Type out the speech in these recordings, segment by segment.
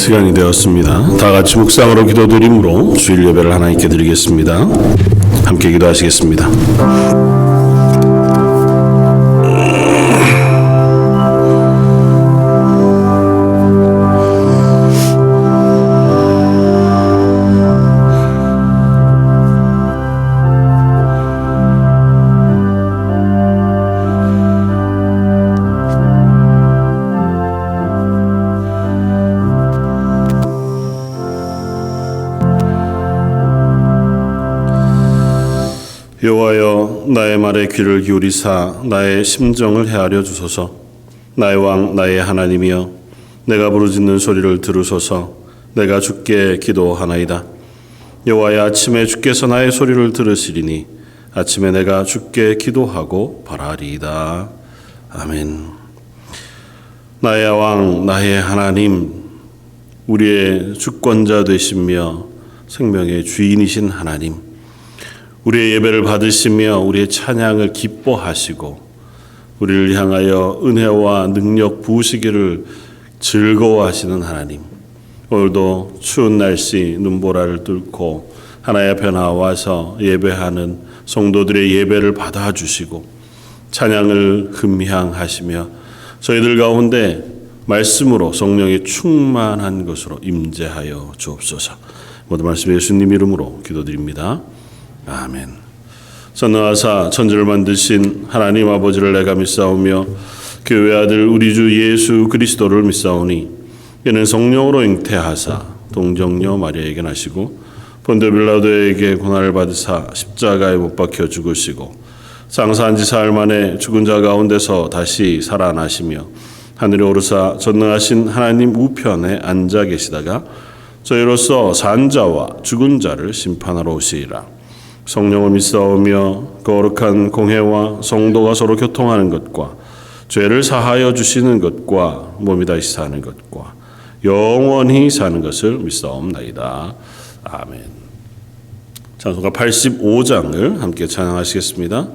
시간이 되었습니다. 다 같이 묵상으로 기도드림으로 주일 예배를 하나님께 드리겠습니다. 함께 기도하시겠습니다. 여호와여, 나의 말에 귀를 기울이사 나의 심정을 헤아려 주소서. 나의 왕 나의 하나님이여, 내가 부르짖는 소리를 들으소서. 내가 주께 기도하나이다. 여호와여, 아침에 주께서 나의 소리를 들으시리니 아침에 내가 주께 기도하고 바라리이다. 아멘. 나의 왕 나의 하나님, 우리의 주권자 되시며 생명의 주인이신 하나님, 우리의 예배를 받으시며 우리의 찬양을 기뻐하시고 우리를 향하여 은혜와 능력 부으시기를 즐거워하시는 하나님, 오늘도 추운 날씨 눈보라를 뚫고 하나님 앞에 나와서 예배하는 성도들의 예배를 받아주시고 찬양을 흠향하시며 저희들 가운데 말씀으로 성령의 충만한 것으로 임재하여 주옵소서. 모든 말씀 예수님 이름으로 기도드립니다. 아멘. 전능하사 천지를 만드신 하나님 아버지를 내가 믿사오며 그 외아들 우리 주 예수 그리스도를 믿사오니 이는 성령으로 잉태하사 동정녀 마리아에게 나시고 본디오 빌라도에게 고난을 받으사 십자가에 못 박혀 죽으시고 장사한 지 사흘 만에 죽은 자 가운데서 다시 살아나시며 하늘에 오르사 전능하신 하나님 우편에 앉아 계시다가 저희로서 산 자와 죽은 자를 심판하러 오시리라. 성령을 믿사오며 거룩한 공회와 성도가 서로 교통하는 것과 죄를 사하여 주시는 것과 몸이 다시 사는 것과 영원히 사는 것을 믿사옵나이다. 아멘. 찬송가 85장을 함께 찬양하시겠습니다.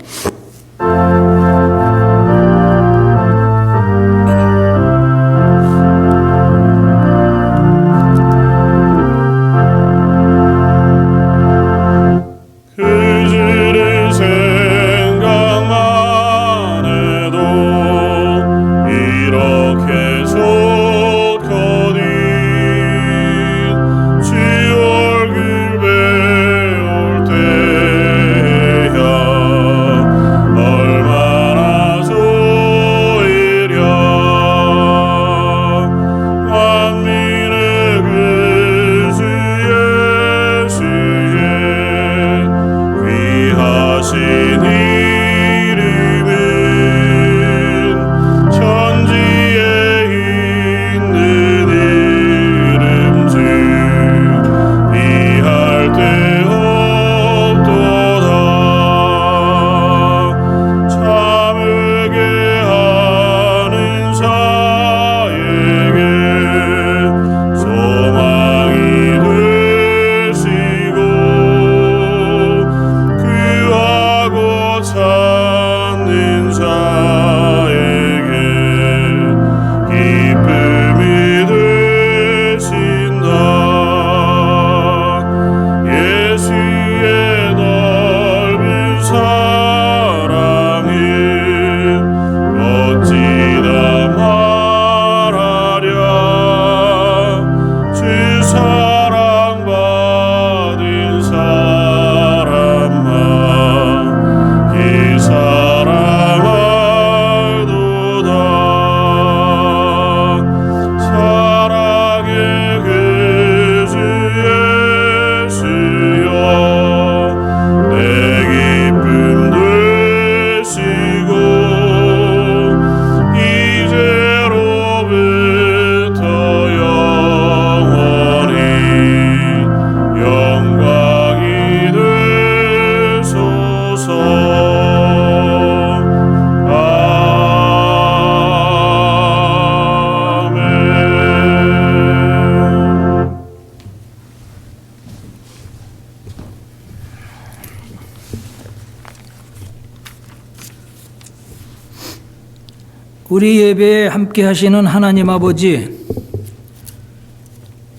우리 예배에 함께 하시는 하나님 아버지,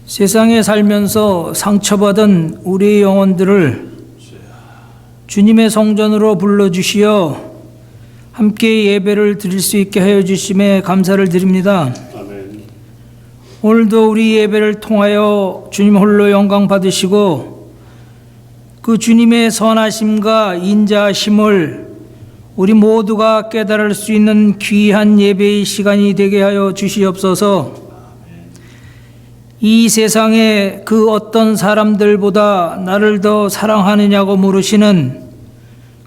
세상에 살면서 상처받은 우리의 영혼들을 주님의 성전으로 불러주시어 함께 예배를 드릴 수 있게 하여 주심에 감사를 드립니다. 아멘. 오늘도 우리 예배를 통하여 주님 홀로 영광 받으시고 그 주님의 선하심과 인자하심을 우리 모두가 깨달을 수 있는 귀한 예배의 시간이 되게 하여 주시옵소서. 이 세상에 그 어떤 사람들보다 나를 더 사랑하느냐고 물으시는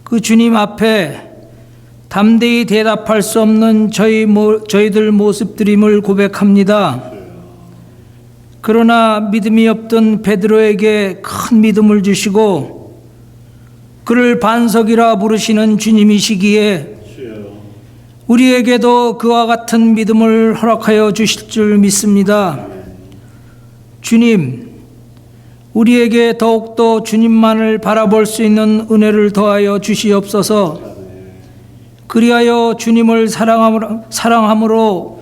그 주님 앞에 담대히 대답할 수 없는 저희들 모습들임을 고백합니다. 그러나 믿음이 없던 베드로에게 큰 믿음을 주시고 그를 반석이라 부르시는 주님이시기에 우리에게도 그와 같은 믿음을 허락하여 주실 줄 믿습니다. 주님, 우리에게 더욱더 주님만을 바라볼 수 있는 은혜를 더하여 주시옵소서. 그리하여 주님을 사랑함으로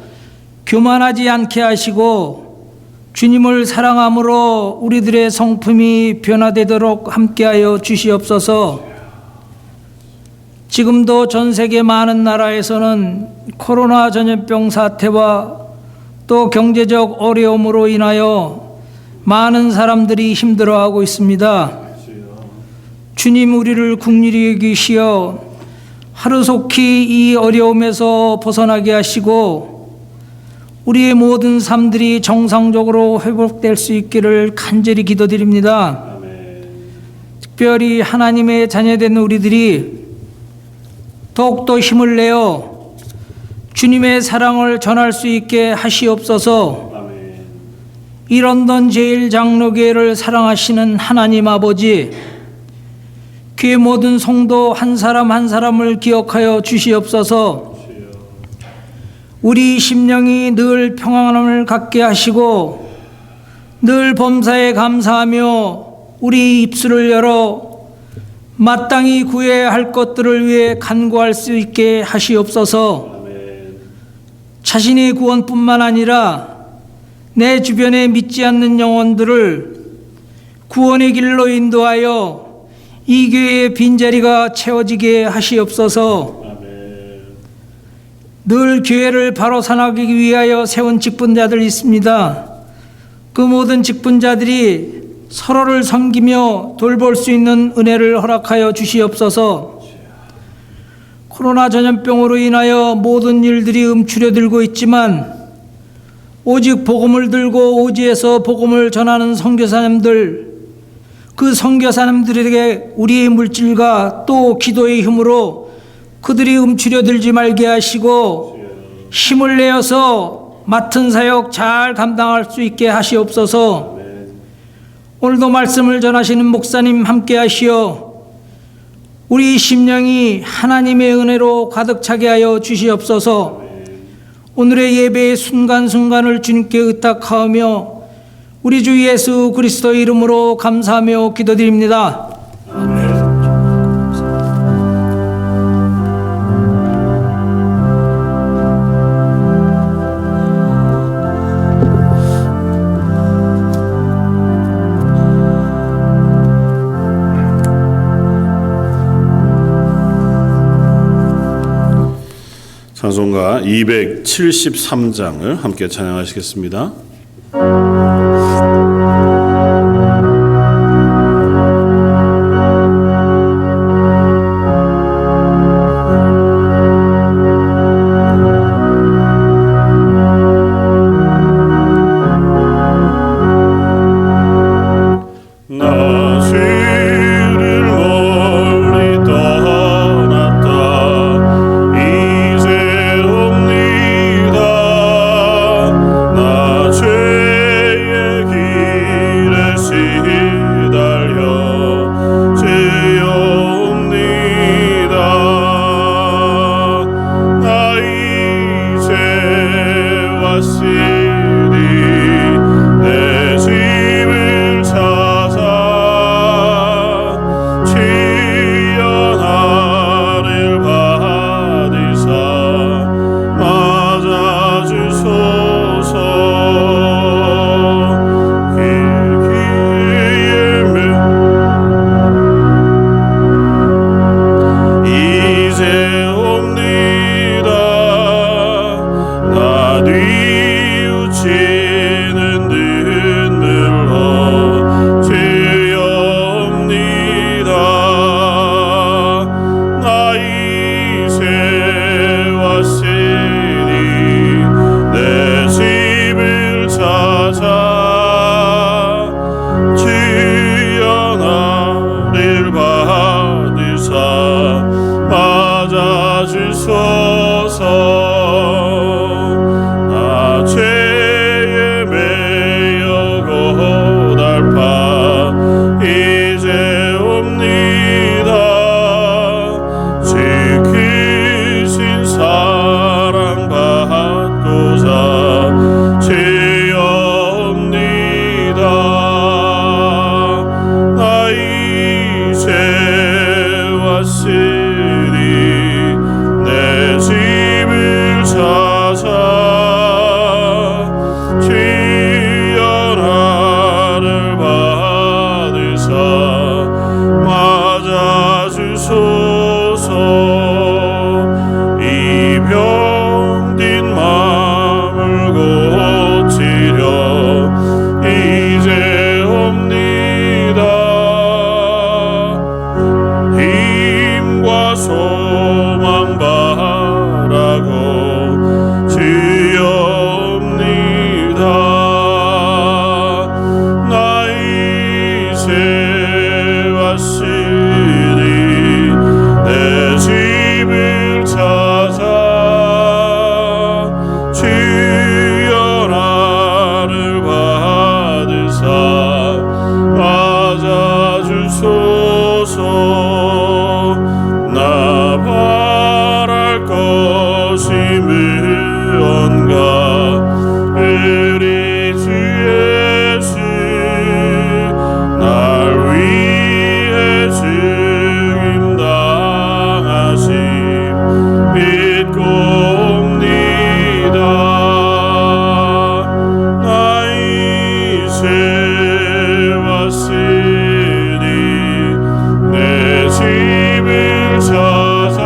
교만하지 않게 하시고 주님을 사랑함으로 우리들의 성품이 변화되도록 함께하여 주시옵소서. 지금도 전 세계 많은 나라에서는 코로나 전염병 사태와 또 경제적 어려움으로 인하여 많은 사람들이 힘들어하고 있습니다. 주님, 우리를 긍휼히 여기시어 하루속히 이 어려움에서 벗어나게 하시고 우리의 모든 삶들이 정상적으로 회복될 수 있기를 간절히 기도드립니다. 특별히 하나님의 자녀된 우리들이 더욱더 힘을 내어 주님의 사랑을 전할 수 있게 하시옵소서. 이 런던 제1장로교회를 사랑하시는 하나님 아버지, 교회 모든 성도 한 사람 한 사람을 기억하여 주시옵소서. 우리 심령이 늘 평안함을 갖게 하시고 늘 범사에 감사하며 우리 입술을 열어 마땅히 구해야 할 것들을 위해 간구할 수 있게 하시옵소서. 자신의 구원뿐만 아니라 내 주변에 믿지 않는 영혼들을 구원의 길로 인도하여 이 교회의 빈자리가 채워지게 하시옵소서. 늘 교회를 바로 선하기 위하여 세운 직분자들이 있습니다. 그 모든 직분자들이 서로를 섬기며 돌볼 수 있는 은혜를 허락하여 주시옵소서. 코로나 전염병으로 인하여 모든 일들이 움츠려들고 있지만 오직 복음을 들고 오지에서 복음을 전하는 선교사님들, 그 선교사님들에게 우리의 물질과 또 기도의 힘으로 그들이 움츠려들지 말게 하시고 힘을 내어서 맡은 사역 잘 감당할 수 있게 하시옵소서. 오늘도 말씀을 전하시는 목사님 함께 하시어 우리 심령이 하나님의 은혜로 가득 차게 하여 주시옵소서. 오늘의 예배의 순간순간을 주님께 의탁하며 우리 주 예수 그리스도 이름으로 감사하며 기도드립니다. 아멘. 찬송가 273장을 함께 찬양하시겠습니다. 영광 우리 주 예수 날 위해 죽임 당하심 믿고 옵니다. 나 이제 왔으니 내 집을 찾아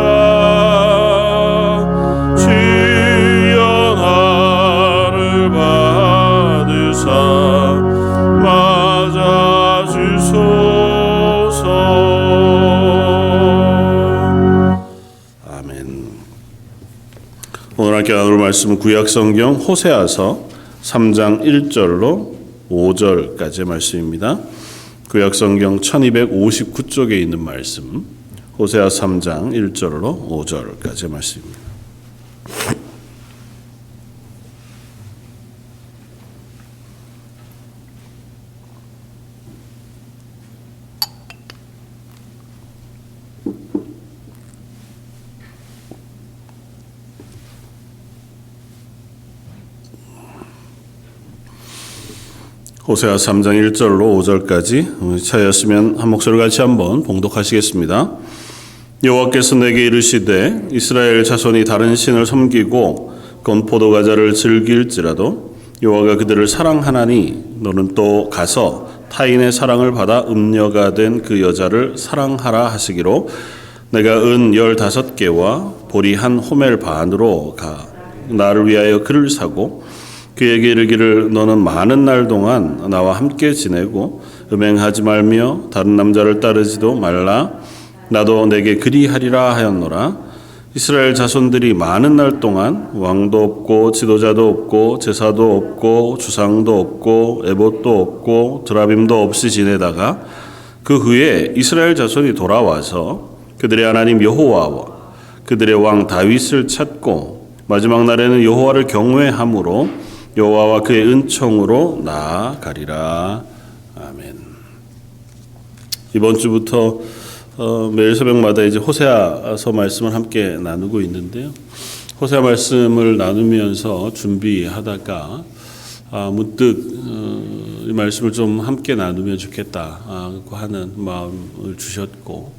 주여 나를 받으사 맞아 주소서. 아멘. 오늘 함께 나눌 말씀은 구약성경 호세아서 3장 1절로 5절까지의 말씀입니다. 구약성경 1259쪽에 있는 말씀, 호세아 3장 1절로 5절까지의 말씀입니다. 호세아 3장 1절로 5절까지 차였으면 한 목소리 같이 한번 봉독하시겠습니다. 여호와께서 내게 이르시되 이스라엘 자손이 다른 신을 섬기고 건포도 과자를 즐길지라도 여호와가 그들을 사랑하나니 너는 또 가서 타인의 사랑을 받아 음녀가 된 그 여자를 사랑하라 하시기로 내가 은 15개와 보리 한 호멜 반으로 가 나를 위하여 그를 사고 그에게 이르기를 너는 많은 날 동안 나와 함께 지내고 음행하지 말며 다른 남자를 따르지도 말라 나도 내게 그리하리라 하였노라. 이스라엘 자손들이 많은 날 동안 왕도 없고 지도자도 없고 제사도 없고 주상도 없고 에봇도 없고 드라빔도 없이 지내다가 그 후에 이스라엘 자손이 돌아와서 그들의 하나님 여호와와 그들의 왕 다윗을 찾고 마지막 날에는 여호와를 경외함으로 여호와와 그의 은총으로 나아가리라. 아멘. 이번 주부터 매일 새벽마다 이제 호세아서 말씀을 함께 나누고 있는데요. 호세아 말씀을 나누면서 준비하다가 문득 이 말씀을 좀 함께 나누면 좋겠다고 하는 마음을 주셨고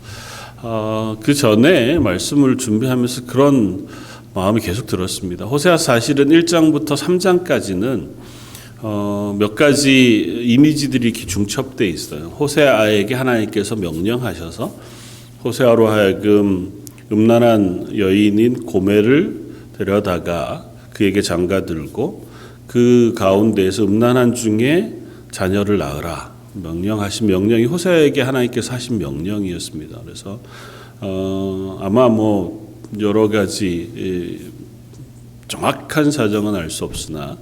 그 전에 말씀을 준비하면서 그런 마음이 계속 들었습니다. 호세아 사실은 1장부터 3장까지는 몇 가지 이미지들이 이렇게 중첩되어 있어요. 호세아에게 하나님께서 명령하셔서 호세아로 하여금 음란한 여인인 고멜을 데려다가 그에게 장가들고 그 가운데에서 음란한 중에 자녀를 낳으라 명령하신 명령이 호세아에게 하나님께서 하신 명령이었습니다. 그래서 아마 뭐 여러 가지 정확한 사정은 알 수 없으나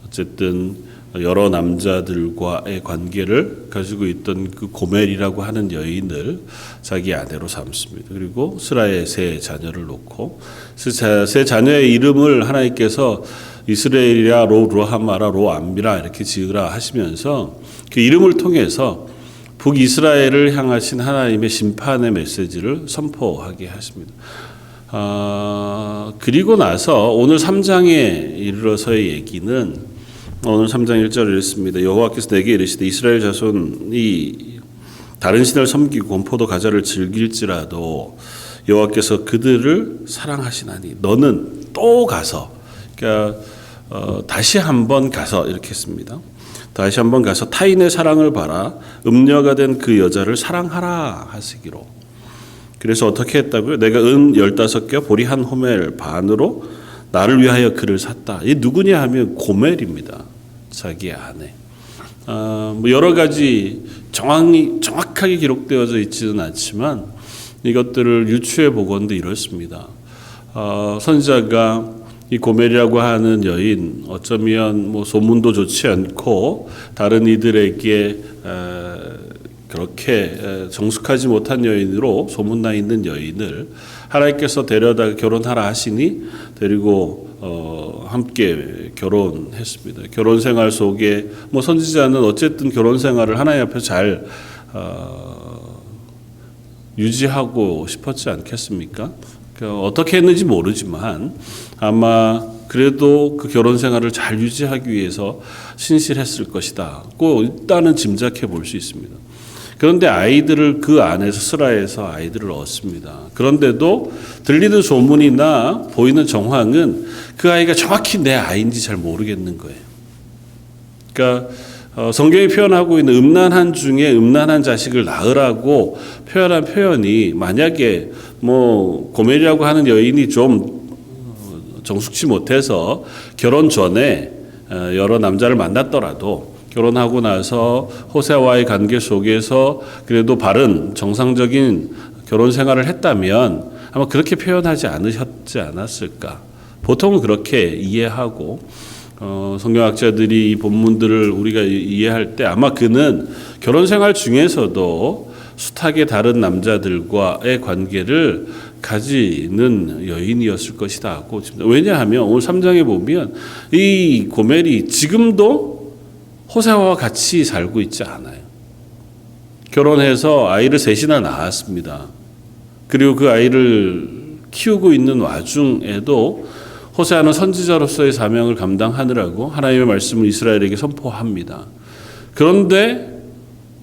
어쨌든 여러 남자들과의 관계를 가지고 있던 그 고멜이라고 하는 여인을 자기 아내로 삼습니다. 그리고 스라의 세 자녀를 놓고 세 자녀의 이름을 하나님께서 이스라엘이라 로루하마라 로암비라 이렇게 지으라 하시면서 그 이름을 통해서 북이스라엘을 향하신 하나님의 심판의 메시지를 선포하게 하십니다. 그리고 나서 오늘 3장에 이르러서의 얘기는 오늘 3장 1절을 읽습니다. 여호와께서 내게 이르시되 이스라엘 자손이 다른 신을 섬기고 건포도 과자를 즐길지라도 여호와께서 그들을 사랑하시나니 너는 또 가서 그러니까 다시 한번 가서 이렇게 했습니다. 다시 한번 가서 타인의 사랑을 바라 음녀가 된 그 여자를 사랑하라 하시기로. 그래서 어떻게 했다고요? 내가 은 15개 보리 한 호멜 반으로 나를 위하여 그를 샀다. 이 누구냐 하면 고멜입니다. 자기 아내. 뭐 여러 가지 정확하게 기록되어져 있지는 않지만 이것들을 유추해 보건대 이렇습니다. 선지자가 이 고멜이라고 하는 여인 어쩌면 뭐 소문도 좋지 않고 다른 이들에게 그렇게 정숙하지 못한 여인으로 소문나 있는 여인을 하나님께서 데려다 결혼하라 하시니 데리고 함께 결혼했습니다. 결혼 생활 속에 뭐 선지자는 어쨌든 결혼 생활을 하나님 앞에 잘 유지하고 싶었지 않겠습니까? 어떻게 했는지 모르지만 아마 그래도 그 결혼 생활을 잘 유지하기 위해서 신실했을 것이다고 일단은 짐작해 볼 수 있습니다. 그런데 아이들을 그 안에서 스라에서 아이들을 얻습니다. 그런데도 들리는 소문이나 보이는 정황은 그 아이가 정확히 내 아이인지 잘 모르겠는 거예요. 그러니까 성경이 표현하고 있는 음란한 중에 음란한 자식을 낳으라고 표현한 표현이 만약에 고멜이라고 하는 여인이 좀 정숙치 못해서 결혼 전에 여러 남자를 만났더라도 결혼하고 나서 호세와의 관계 속에서 그래도 바른 정상적인 결혼 생활을 했다면 아마 그렇게 표현하지 않으셨지 않았을까. 보통은 그렇게 이해하고 성경학자들이 이 본문들을 우리가 이해할 때 아마 그는 결혼 생활 중에서도 숱하게 다른 남자들과의 관계를 가지는 여인이었을 것이다 하고, 왜냐하면 오늘 3장에 보면 이 고멜이 지금도 호세아와 같이 살고 있지 않아요. 결혼해서 아이를 셋이나 낳았습니다. 그리고 그 아이를 키우고 있는 와중에도 호세아는 선지자로서의 사명을 감당하느라고 하나님의 말씀을 이스라엘에게 선포합니다. 그런데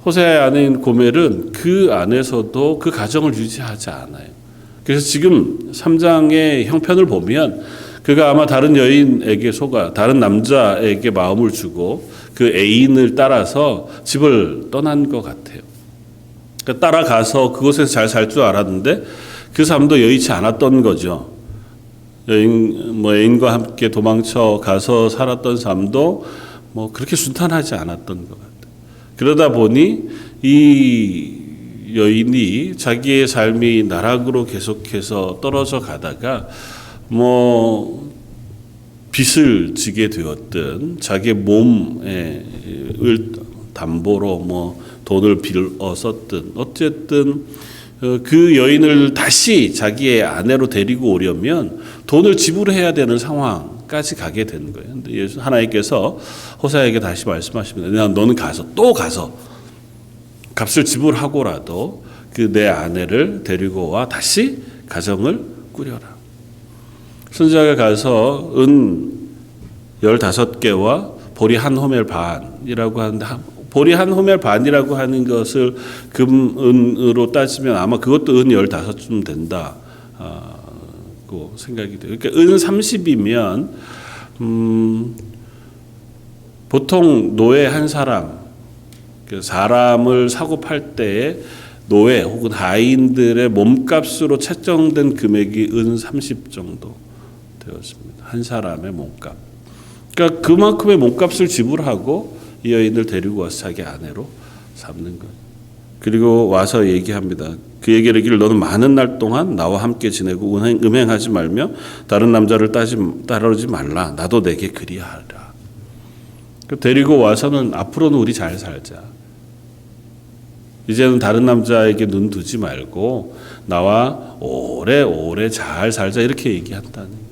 호세아의 아내인 고멜은 그 안에서도 그 가정을 유지하지 않아요. 그래서 지금 3장의 형편을 보면 그가 아마 다른 여인에게 속아 다른 남자에게 마음을 주고 그 애인을 따라서 집을 떠난 것 같아요. 그러니까 따라가서 그곳에서 잘 살 줄 알았는데 그 삶도 여의치 않았던 거죠. 애인과 함께 도망쳐 가서 살았던 삶도 그렇게 순탄하지 않았던 것 같아요. 그러다 보니 이 여인이 자기의 삶이 나락으로 계속해서 떨어져 가다가 빚을 지게 되었든 자기의 몸을 담보로 돈을 빌어 썼든 어쨌든 그 여인을 다시 자기의 아내로 데리고 오려면 돈을 지불해야 되는 상황까지 가게 되는 거예요. 근데 하나님께서 호세아에게 다시 말씀하십니다. 너는 또 가서 값을 지불하고라도 그 내 아내를 데리고 와 다시 가정을 꾸려라. 선지자가 가서 은 15개와 보리 한 호멜 반이라고 하는데, 보리 한 호멜 반이라고 하는 것을 금은으로 따지면 아마 그것도 은 15쯤 된다고 생각이 돼요. 그러니까 은 30이면 보통 노예 한 사람을 사고 팔 때에 노예 혹은 하인들의 몸값으로 책정된 금액이 은 30 정도 되었습니다. 한 사람의 몸값. 그러니까 그만큼의 몸값을 지불하고 이 여인을 데리고 와서 자기 아내로 삼는 거예요. 그리고 와서 얘기합니다. 그에게 이르기를 너는 많은 날 동안 나와 함께 지내고 음행하지 말며 다른 남자를 따르지 말라. 나도 내게 그리하라. 데리고 와서는 앞으로는 우리 잘 살자. 이제는 다른 남자에게 눈 두지 말고 나와 오래오래 잘 살자 이렇게 얘기한다는 거예요.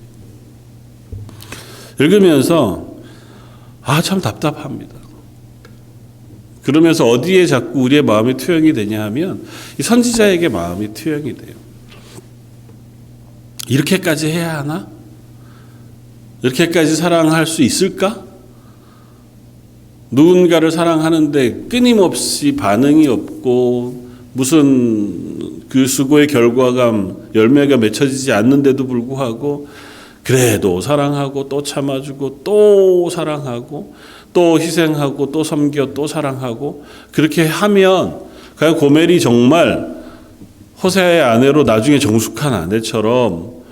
읽으면서 참 답답합니다. 그러면서 어디에 자꾸 우리의 마음이 투영이 되냐 하면 이 선지자에게 마음이 투영이 돼요. 이렇게까지 해야 하나? 이렇게까지 사랑할 수 있을까? 누군가를 사랑하는데 끊임없이 반응이 없고 무슨 그 수고의 결과가 열매가 맺혀지지 않는데도 불구하고 그래도 사랑하고 또 참아주고 또 사랑하고 또 희생하고 또 섬겨 또 사랑하고 그렇게 하면 그냥 고멜이 정말 호세아의 아내로 나중에 정숙한 아내처럼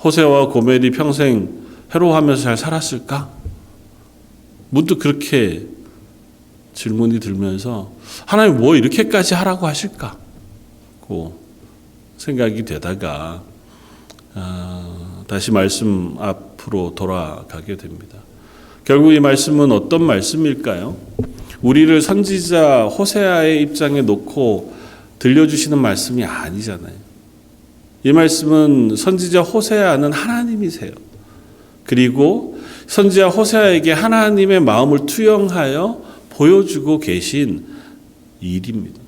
호세아와 고멜이 평생 해로워하면서 잘 살았을까? 문득 그렇게 질문이 들면서 하나님 뭐 이렇게까지 하라고 하실까? 고 생각이 되다가 다시 말씀 앞으로 돌아가게 됩니다. 결국 이 말씀은 어떤 말씀일까요? 우리를 선지자 호세아의 입장에 놓고 들려주시는 말씀이 아니잖아요. 이 말씀은 선지자 호세아는 하나님이세요. 그리고 선지자 호세아에게 하나님의 마음을 투영하여 보여주고 계신 일입니다.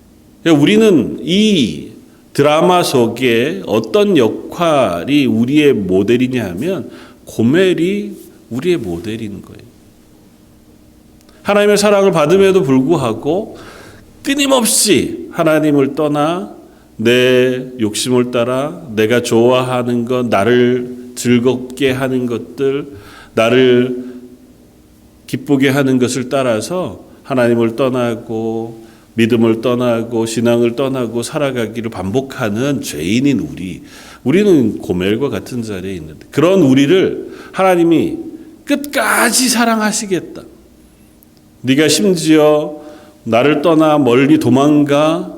우리는 이 드라마 속에 어떤 역할이 우리의 모델이냐 하면 고멜이 우리의 모델인 거예요. 하나님의 사랑을 받음에도 불구하고 끊임없이 하나님을 떠나 내 욕심을 따라 내가 좋아하는 것, 나를 즐겁게 하는 것들, 나를 기쁘게 하는 것을 따라서 하나님을 떠나고 믿음을 떠나고 신앙을 떠나고 살아가기를 반복하는 죄인인 우리는 고멜과 같은 자리에 있는데, 그런 우리를 하나님이 끝까지 사랑하시겠다. 네가 심지어 나를 떠나 멀리 도망가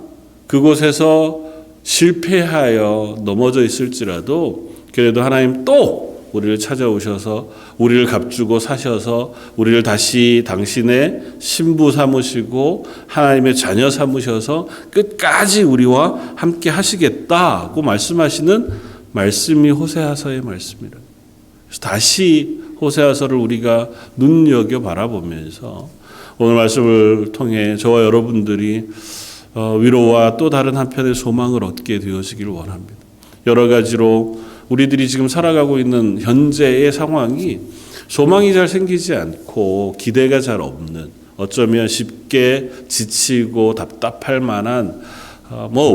그곳에서 실패하여 넘어져 있을지라도 그래도 하나님 또 우리를 찾아오셔서 우리를 값주고 사셔서 우리를 다시 당신의 신부 삼으시고 하나님의 자녀 삼으셔서 끝까지 우리와 함께 하시겠다고 말씀하시는 말씀이 호세아서의 말씀이라. 그래서 다시 호세아서를 우리가 눈여겨 바라보면서 오늘 말씀을 통해 저와 여러분들이 위로와 또 다른 한편의 소망을 얻게 되어지기를 원합니다. 여러 가지로 우리들이 지금 살아가고 있는 현재의 상황이 소망이 잘 생기지 않고 기대가 잘 없는, 어쩌면 쉽게 지치고 답답할 만한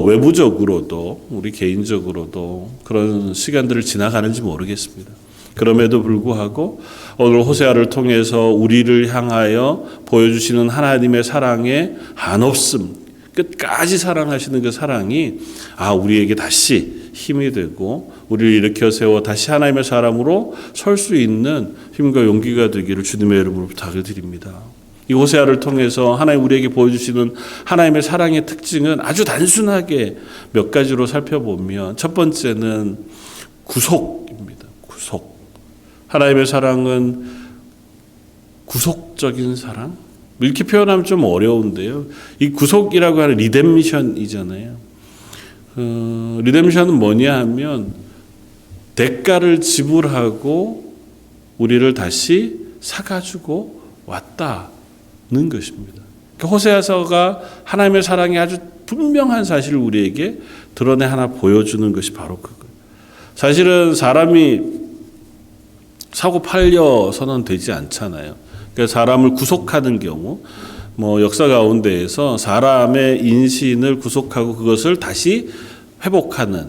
외부적으로도 우리 개인적으로도 그런 시간들을 지나가는지 모르겠습니다. 그럼에도 불구하고 오늘 호세아를 통해서 우리를 향하여 보여주시는 하나님의 사랑의 한없음, 끝까지 사랑하시는 그 사랑이 우리에게 다시 힘이 되고 우리를 일으켜 세워 다시 하나님의 사람으로 설 수 있는 힘과 용기가 되기를 주님의 이름으로 부탁을 드립니다. 이 호세아를 통해서 하나님 우리에게 보여주시는 하나님의 사랑의 특징은 아주 단순하게 몇 가지로 살펴보면, 첫 번째는 구속입니다. 구속. 하나님의 사랑은 구속적인 사랑? 이렇게 표현하면 좀 어려운데요. 이 구속이라고 하는 리뎀션이잖아요. 리뎀션은 뭐냐 하면 대가를 지불하고 우리를 다시 사가지고 왔다는 것입니다. 호세아서가 하나님의 사랑이 아주 분명한 사실을 우리에게 드러내 하나 보여주는 것이 바로 그거예요. 사실은 사람이 사고 팔려서는 되지 않잖아요. 그러니까 사람을 구속하는 경우, 역사 가운데에서 사람의 인신을 구속하고 그것을 다시 회복하는,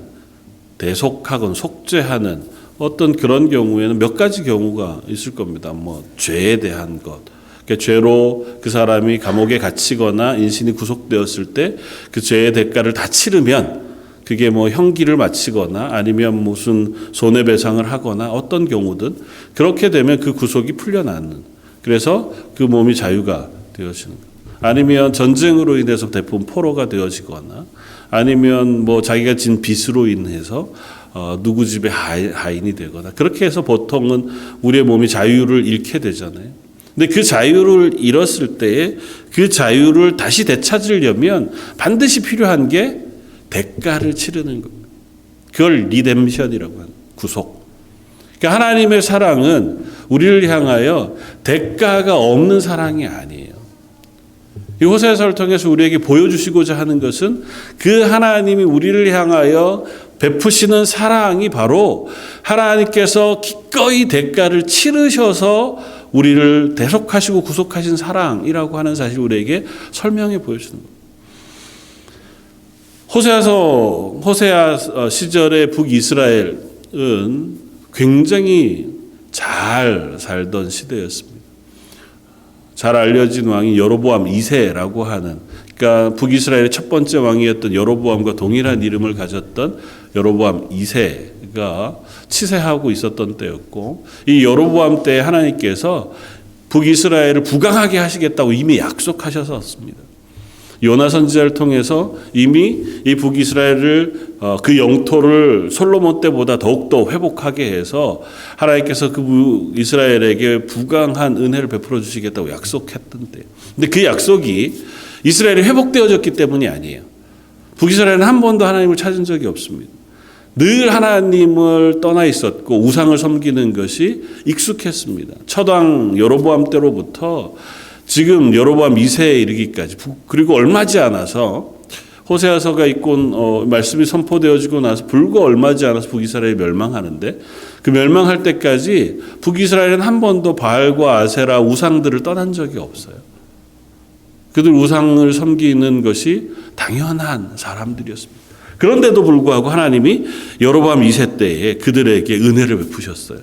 대속하건 속죄하는 어떤 그런 경우에는 몇 가지 경우가 있을 겁니다. 죄에 대한 것. 그러니까 죄로 그 사람이 감옥에 갇히거나 인신이 구속되었을 때 그 죄의 대가를 다 치르면 그게 형기를 마치거나 아니면 무슨 손해배상을 하거나 어떤 경우든 그렇게 되면 그 구속이 풀려나는, 그래서 그 몸이 자유가 되어지는 것. 아니면 전쟁으로 인해서 대부분 포로가 되어지거나 아니면 자기가 진 빚으로 인해서 누구 집의 하인이 되거나, 그렇게 해서 보통은 우리의 몸이 자유를 잃게 되잖아요. 근데 그 자유를 잃었을 때에 그 자유를 다시 되찾으려면 반드시 필요한 게 대가를 치르는 겁니다. 그걸 리뎀션이라고 하는, 구속. 그러니까 하나님의 사랑은 우리를 향하여 대가가 없는 사랑이 아니에요. 이 호세아서를 통해서 우리에게 보여주시고자 하는 것은 그 하나님이 우리를 향하여 베푸시는 사랑이 바로 하나님께서 기꺼이 대가를 치르셔서 우리를 대속하시고 구속하신 사랑이라고 하는 사실을 우리에게 설명해 보여주는 겁니다. 호세아 시절의 북이스라엘은 굉장히 잘 살던 시대였습니다. 잘 알려진 왕이 여로보암 2세라고 하는, 그러니까 북이스라엘의 첫 번째 왕이었던 여로보암과 동일한 이름을 가졌던 여로보암 2세가 치세하고 있었던 때였고, 이 여로보암 때 하나님께서 북이스라엘을 부강하게 하시겠다고 이미 약속하셨습니다. 요나 선지자를 통해서 이미 이 북이스라엘을 그 영토를 솔로몬 때보다 더욱더 회복하게 해서 하나님께서 그 이스라엘에게 부강한 은혜를 베풀어 주시겠다고 약속했던 때. 근데 그 약속이 이스라엘이 회복되어졌기 때문이 아니에요. 북이스라엘은 한 번도 하나님을 찾은 적이 없습니다. 늘 하나님을 떠나 있었고 우상을 섬기는 것이 익숙했습니다. 첫왕 여로보암 때로부터 지금 여로보암 2세에 이르기까지, 그리고 얼마지 않아서 호세아서가 있고 말씀이 선포되어지고 나서 불과 얼마지 않아서 북이스라엘이 멸망하는데 그 멸망할 때까지 북이스라엘은 한 번도 바알과 아세라 우상들을 떠난 적이 없어요. 그들 우상을 섬기는 것이 당연한 사람들이었습니다. 그런데도 불구하고 하나님이 여로보암 2세 때에 그들에게 은혜를 베푸셨어요.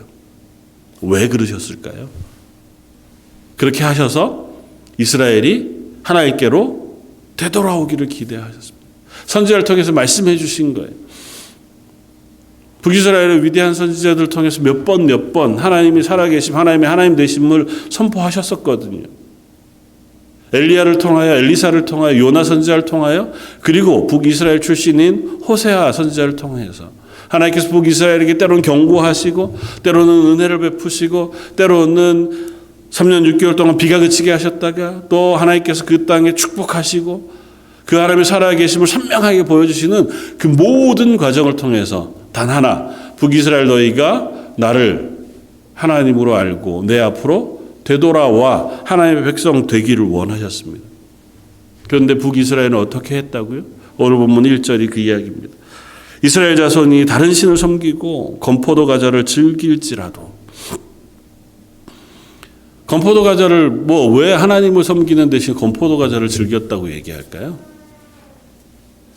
왜 그러셨을까요? 그렇게 하셔서 이스라엘이 하나님께로 되돌아오기를 기대하셨습니다. 선지자를 통해서 말씀해 주신 거예요. 북이스라엘의 위대한 선지자들을 통해서 몇 번 하나님이 살아계심, 하나님 되심을 선포하셨었거든요. 엘리야를 통하여, 엘리사를 통하여, 요나 선지자를 통하여, 그리고 북이스라엘 출신인 호세아 선지자를 통해서 하나님께서 북이스라엘에게 때로는 경고하시고 때로는 은혜를 베푸시고 때로는 3년 6개월 동안 비가 그치게 하셨다가 또 하나님께서 그 땅에 축복하시고 그 하나님의 살아계심을 선명하게 보여주시는 그 모든 과정을 통해서 단 하나, 북이스라엘 너희가 나를 하나님으로 알고 내 앞으로 되돌아와 하나님의 백성 되기를 원하셨습니다. 그런데 북이스라엘은 어떻게 했다고요? 오늘 본문 1절이 그 이야기입니다. 이스라엘 자손이 다른 신을 섬기고 건포도 과자를 즐길지라도, 건포도 과자를 왜 하나님을 섬기는 대신 건포도 과자를 즐겼다고 얘기할까요?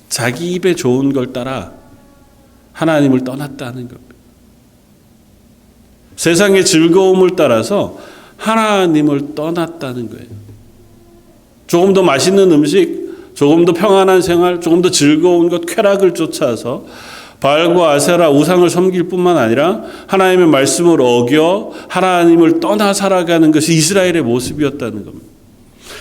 자기 입에 좋은 걸 따라 하나님을 떠났다는 겁니다. 세상의 즐거움을 따라서 하나님을 떠났다는 거예요. 조금 더 맛있는 음식, 조금 더 평안한 생활, 조금 더 즐거운 것, 쾌락을 쫓아서 바알과 아세라 우상을 섬길 뿐만 아니라 하나님의 말씀을 어겨 하나님을 떠나 살아가는 것이 이스라엘의 모습이었다는 겁니다.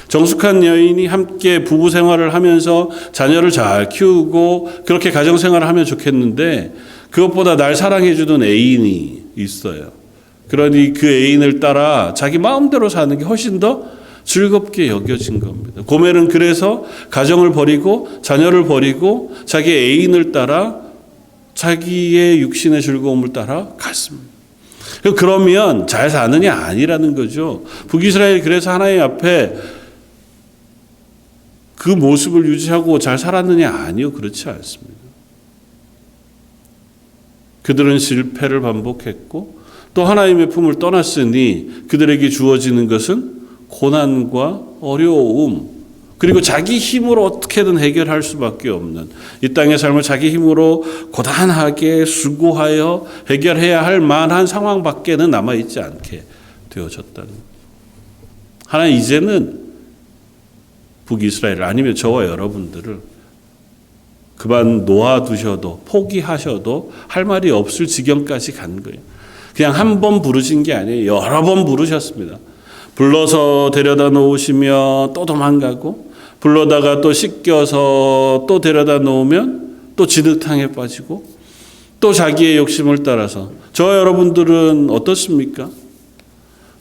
정숙한 여인이 함께 부부 생활을 하면서 자녀를 잘 키우고 그렇게 가정 생활을 하면 좋겠는데 그것보다 날 사랑해 주던 애인이 있어요. 그러니 그 애인을 따라 자기 마음대로 사는 게 훨씬 더 즐겁게 여겨진 겁니다. 고멜은 그래서 가정을 버리고 자녀를 버리고 자기 애인을 따라 자기의 육신의 즐거움을 따라 갔습니다. 그러면 잘 사느냐 아니라는 거죠. 북이스라엘이 그래서 하나님 앞에 그 모습을 유지하고 잘 살았느냐 아니요, 그렇지 않습니다. 그들은 실패를 반복했고 또 하나님의 품을 떠났으니 그들에게 주어지는 것은 고난과 어려움, 그리고 자기 힘으로 어떻게든 해결할 수밖에 없는 이 땅의 삶을 자기 힘으로 고단하게 수고하여 해결해야 할 만한 상황밖에는 남아있지 않게 되어졌다는. 하나님 이제는 북이스라엘 아니면 저와 여러분들을 그만 놓아두셔도 포기하셔도 할 말이 없을 지경까지 간 거예요. 그냥 한 번 부르신 게 아니에요. 여러 번 부르셨습니다. 불러서 데려다 놓으시며 또 도망가고, 불러다가 또 씻겨서 또 데려다 놓으면 또 진흙탕에 빠지고, 또 자기의 욕심을 따라서. 저와 여러분들은 어떻습니까?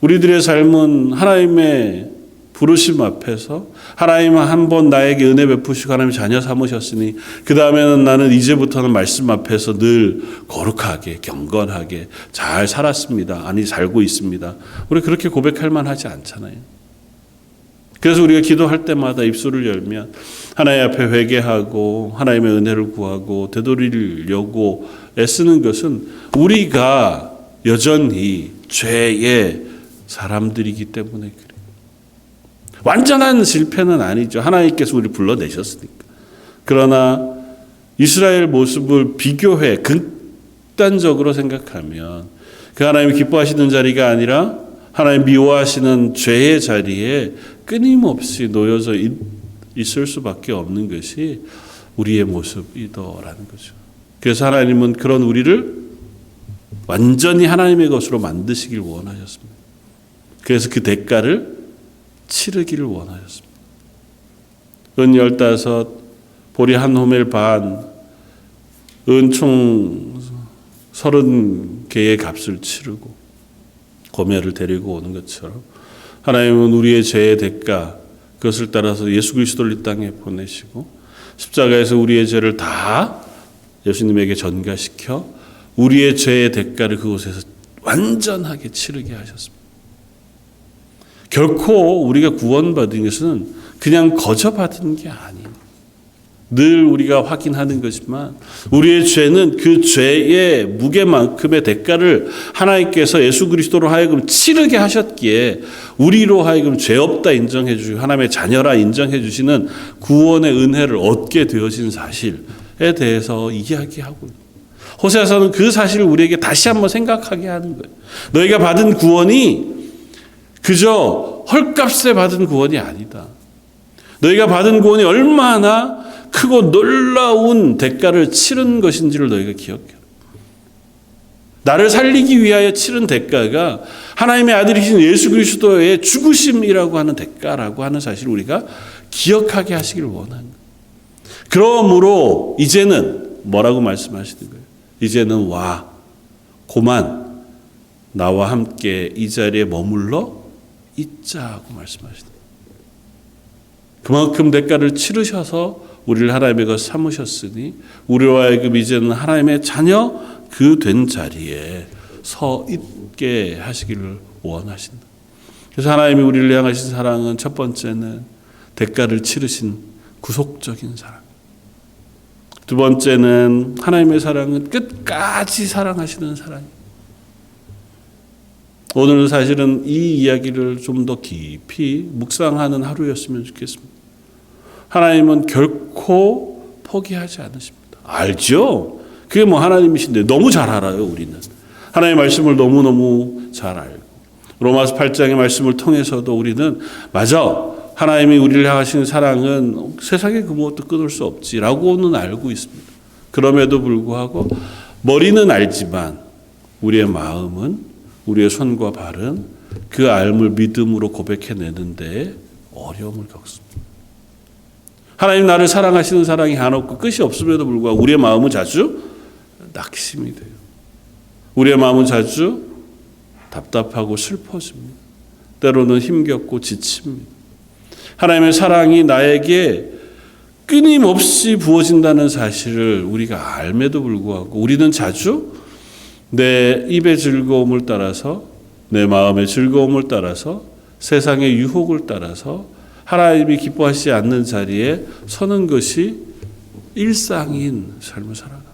우리들의 삶은 하나님의 부르심 앞에서 하나님 한 번 나에게 은혜 베푸시고 하나님 자녀 삼으셨으니 그 다음에는 나는 이제부터는 말씀 앞에서 늘 거룩하게 경건하게 잘 살았습니다. 아니 살고 있습니다. 우리 그렇게 고백할 만하지 않잖아요. 그래서 우리가 기도할 때마다 입술을 열면 하나님 앞에 회개하고 하나님의 은혜를 구하고 되돌리려고 애쓰는 것은 우리가 여전히 죄의 사람들이기 때문에 그래요. 완전한 실패는 아니죠. 하나님께서 우리를 불러내셨으니까. 그러나 이스라엘 모습을 비교해 극단적으로 생각하면 그 하나님이 기뻐하시는 자리가 아니라 하나님 미워하시는 죄의 자리에 끊임없이 놓여져 있을 수밖에 없는 것이 우리의 모습이더라는 거죠. 그래서 하나님은 그런 우리를 완전히 하나님의 것으로 만드시길 원하셨습니다. 그래서 그 대가를 치르기를 원하셨습니다. 은 15, 보리 한 호멜 반, 은총 30개의 값을 치르고 고멜을 데리고 오는 것처럼 하나님은 우리의 죄의 대가, 그것을 따라서 예수 그리스도를 이 땅에 보내시고 십자가에서 우리의 죄를 다 예수님에게 전가시켜 우리의 죄의 대가를 그곳에서 완전하게 치르게 하셨습니다. 결코 우리가 구원받은 것은 그냥 거저 받은 게 아니에요. 늘 우리가 확인하는 것이지만 우리의 죄는 그 죄의 무게만큼의 대가를 하나님께서 예수 그리스도로 하여금 치르게 하셨기에 우리로 하여금 죄 없다 인정해 주시고 하나님의 자녀라 인정해 주시는 구원의 은혜를 얻게 되어진 사실에 대해서 이야기하고 호세아서는 그 사실을 우리에게 다시 한번 생각하게 하는 거예요. 너희가 받은 구원이 그저 헐값에 받은 구원이 아니다. 너희가 받은 구원이 얼마나 크고 놀라운 대가를 치른 것인지를 너희가 기억해라. 나를 살리기 위하여 치른 대가가 하나님의 아들이신 예수 그리스도의 죽으심이라고 하는 대가라고 하는 사실을 우리가 기억하게 하시기를 원합니다. 그러므로 이제는 뭐라고 말씀하시는 거예요? 이제는 와, 고만 나와 함께 이 자리에 머물러 있자고 말씀하시는 거예요. 그만큼 대가를 치르셔서 우리를 하나님의 것 삼으셨으니 우리와 하여금 이제는 하나님의 자녀 그 된 자리에 서 있게 하시기를 원하신다. 그래서 하나님이 우리를 향하신 사랑은 첫 번째는 대가를 치르신 구속적인 사랑. 두 번째는 하나님의 사랑은 끝까지 사랑하시는 사랑이에요. 오늘은 사실은 이 이야기를 좀 더 깊이 묵상하는 하루였으면 좋겠습니다. 하나님은 결코 포기하지 않으십니다. 알죠? 그게 뭐 하나님이신데 너무 잘 알아요, 우리는. 하나님의 말씀을 너무너무 잘 알고. 로마서 8장의 말씀을 통해서도 우리는 맞아. 하나님이 우리를 향하시는 사랑은 세상에 그 무엇도 끊을 수 없지라고는 알고 있습니다. 그럼에도 불구하고 머리는 알지만 우리의 마음은 우리의 손과 발은 그 알을 믿음으로 고백해내는데 어려움을 겪습니다. 하나님 나를 사랑하시는 사랑이 한없고 끝이 없음에도 불구하고 우리의 마음은 자주 낙심이 돼요. 우리의 마음은 자주 답답하고 슬퍼집니다. 때로는 힘겹고 지칩니다. 하나님의 사랑이 나에게 끊임없이 부어진다는 사실을 우리가 알매도 불구하고 우리는 자주 내 입의 즐거움을 따라서 내 마음의 즐거움을 따라서 세상의 유혹을 따라서 하나님이 기뻐하시지 않는 자리에 서는 것이 일상인 삶을 살아갑니다.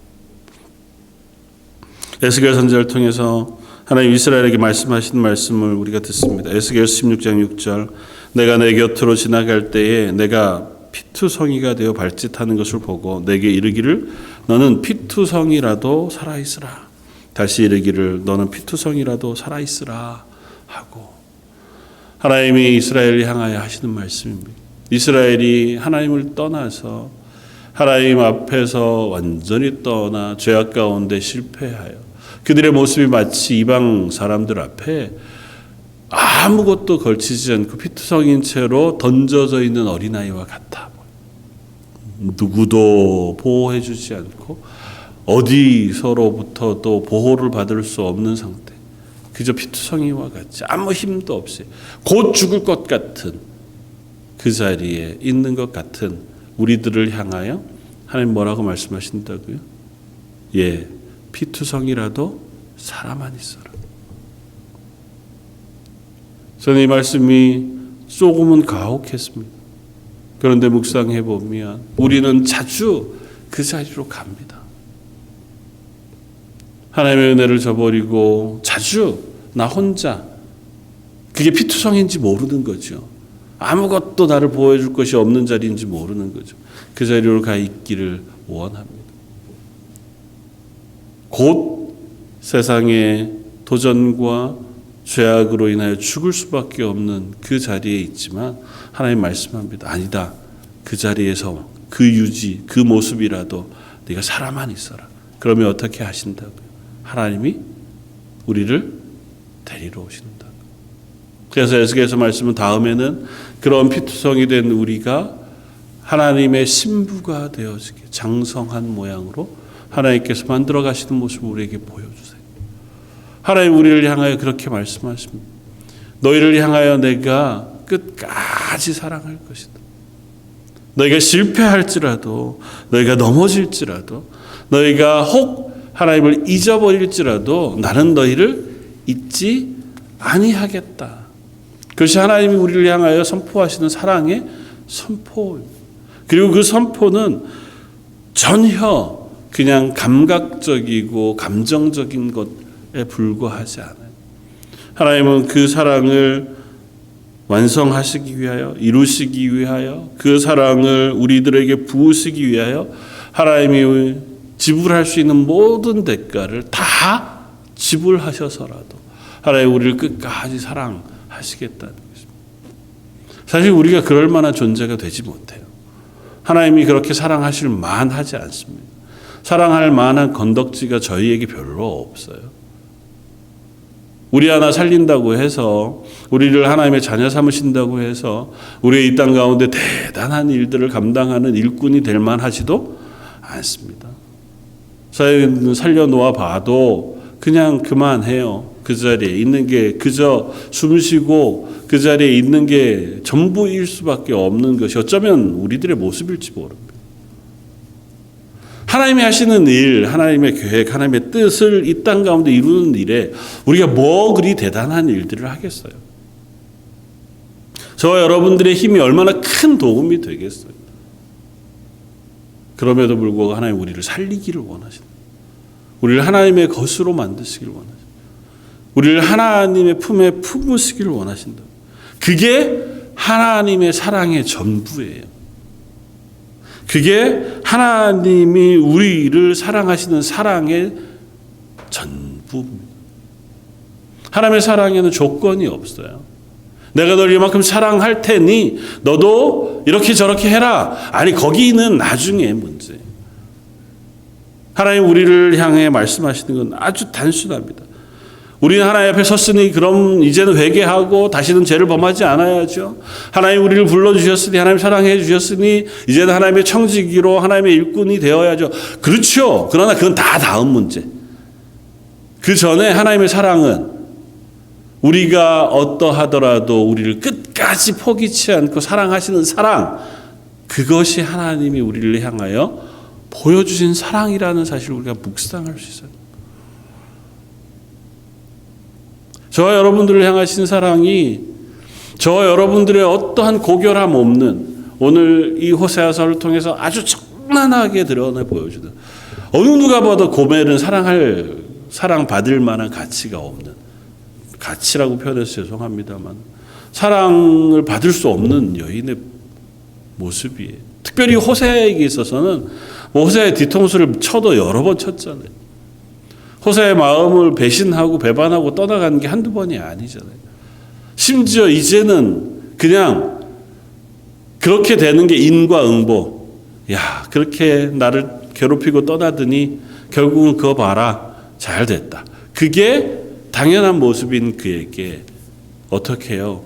에스겔 선지자를 통해서 하나님 이스라엘에게 말씀하신 말씀을 우리가 듣습니다. 에스겔 16장 6절 내가 내 곁으로 지나갈 때에 내가 피투성이가 되어 발짓하는 것을 보고 내게 이르기를 너는 피투성이라도 살아있으라. 다시 이르기를 너는 피투성이라도 살아있으라 하고 하나님이 이스라엘을 향하여 하시는 말씀입니다. 이스라엘이 하나님을 떠나서 하나님 앞에서 완전히 떠나 죄악 가운데 실패하여 그들의 모습이 마치 이방 사람들 앞에 아무것도 걸치지 않고 피투성인 채로 던져져 있는 어린아이와 같아. 누구도 보호해 주지 않고 어디서로부터도 보호를 받을 수 없는 상태. 그저 피투성이와 같이 아무 힘도 없이 곧 죽을 것 같은 그 자리에 있는 것 같은 우리들을 향하여 하나님 뭐라고 말씀하신다고요? 예, 피투성이라도 살아만 있어라. 저는 이 말씀이 조금은 가혹했습니다. 그런데 묵상해 보면 우리는 자주 그 자리로 갑니다. 하나님의 은혜를 저버리고 자주 나 혼자 그게 피투성인지 모르는 거죠. 아무것도 나를 보호해줄 것이 없는 자리인지 모르는 거죠. 그 자리로 가 있기를 원합니다. 곧 세상의 도전과 죄악으로 인하여 죽을 수밖에 없는 그 자리에 있지만 하나님 말씀합니다. 아니다. 그 자리에서 그 유지, 그 모습이라도 네가 살아만 있어라. 그러면 어떻게 하신다고요? 하나님이 우리를 데리러 오신다. 그래서 에스겔서 말씀은 다음에는 그런 피투성이 된 우리가 하나님의 신부가 되어지게 장성한 모양으로 하나님께서 만들어 가시는 모습을 우리에게 보여주세요. 하나님 우리를 향하여 그렇게 말씀하십니다. 너희를 향하여 내가 끝까지 사랑할 것이다. 너희가 실패할지라도 너희가 넘어질지라도 너희가 혹 하나님을 잊어버릴지라도 나는 너희를 잊지 아니하겠다. 그것이 하나님이 우리를 향하여 선포하시는 사랑의 선포입니다. 그리고 그 선포는 전혀 그냥 감각적이고 감정적인 것에 불과하지 않아요. 하나님은 그 사랑을 완성하시기 위하여, 이루시기 위하여, 그 사랑을 우리들에게 부으시기 위하여 하나님이 지불할 수 있는 모든 대가를 다 지불하셔서라도 하나님 우리를 끝까지 사랑하시겠다는 것입니다. 사실 우리가 그럴 만한 존재가 되지 못해요. 하나님이 그렇게 사랑하실 만하지 않습니다. 사랑할 만한 건덕지가 저희에게 별로 없어요. 우리 하나 살린다고 해서, 우리를 하나님의 자녀 삼으신다고 해서 우리의 이 땅 가운데 대단한 일들을 감당하는 일꾼이 될 만하지도 않습니다. 살려놓아 봐도 그냥 그만해요. 그 자리에 있는 게 그저 숨 쉬고 그 자리에 있는 게 전부일 수밖에 없는 것이 어쩌면 우리들의 모습일지 모릅니다. 하나님이 하시는 일, 하나님의 계획, 하나님의 뜻을 이 땅 가운데 이루는 일에 우리가 뭐 그리 대단한 일들을 하겠어요? 저와 여러분들의 힘이 얼마나 큰 도움이 되겠어요? 그럼에도 불구하고 하나님 우리를 살리기를 원하신다. 우리를 하나님의 것으로 만드시기를 원하신다. 우리를 하나님의 품에 품으시기를 원하신다. 그게 하나님의 사랑의 전부예요. 그게 하나님이 우리를 사랑하시는 사랑의 전부입니다. 하나님의 사랑에는 조건이 없어요. 내가 널 이만큼 사랑할 테니 너도 이렇게 저렇게 해라. 아니, 거기는 나중에 문제예요. 하나님 우리를 향해 말씀하시는 건 아주 단순합니다. 우리는 하나님 앞에 섰으니 그럼 이제는 회개하고 다시는 죄를 범하지 않아야죠. 하나님 우리를 불러주셨으니, 하나님 사랑해 주셨으니 이제는 하나님의 청지기로 하나님의 일꾼이 되어야죠. 그렇죠. 그러나 그건 다 다음 문제. 그 전에 하나님의 사랑은 우리가 어떠하더라도 우리를 끝까지 포기치 않고 사랑하시는 사랑, 그것이 하나님이 우리를 향하여 보여주신 사랑이라는 사실을 우리가 묵상할 수 있어요. 저와 여러분들을 향하신 사랑이 저와 여러분들의 어떠한 고결함 없는, 오늘 이 호세아서를 통해서 아주 적나라하게 드러내 보여주는, 어느 누가 봐도 고멜은 사랑받을 만한 가치가 없는, 가치라고 표현해서 죄송합니다만 사랑을 받을 수 없는 여인의 모습이에요. 특별히 호세아에게 있어서는 호세아의 뒤통수를 쳐도 여러 번 쳤잖아요. 호세아의 마음을 배신하고 배반하고 떠나가는 게 한두 번이 아니잖아요. 심지어 이제는 그냥 그렇게 되는 게 인과응보. 야, 그렇게 나를 괴롭히고 떠나더니 결국은 그거 봐라. 잘 됐다. 그게 당연한 모습인 그에게 어떻게 해요?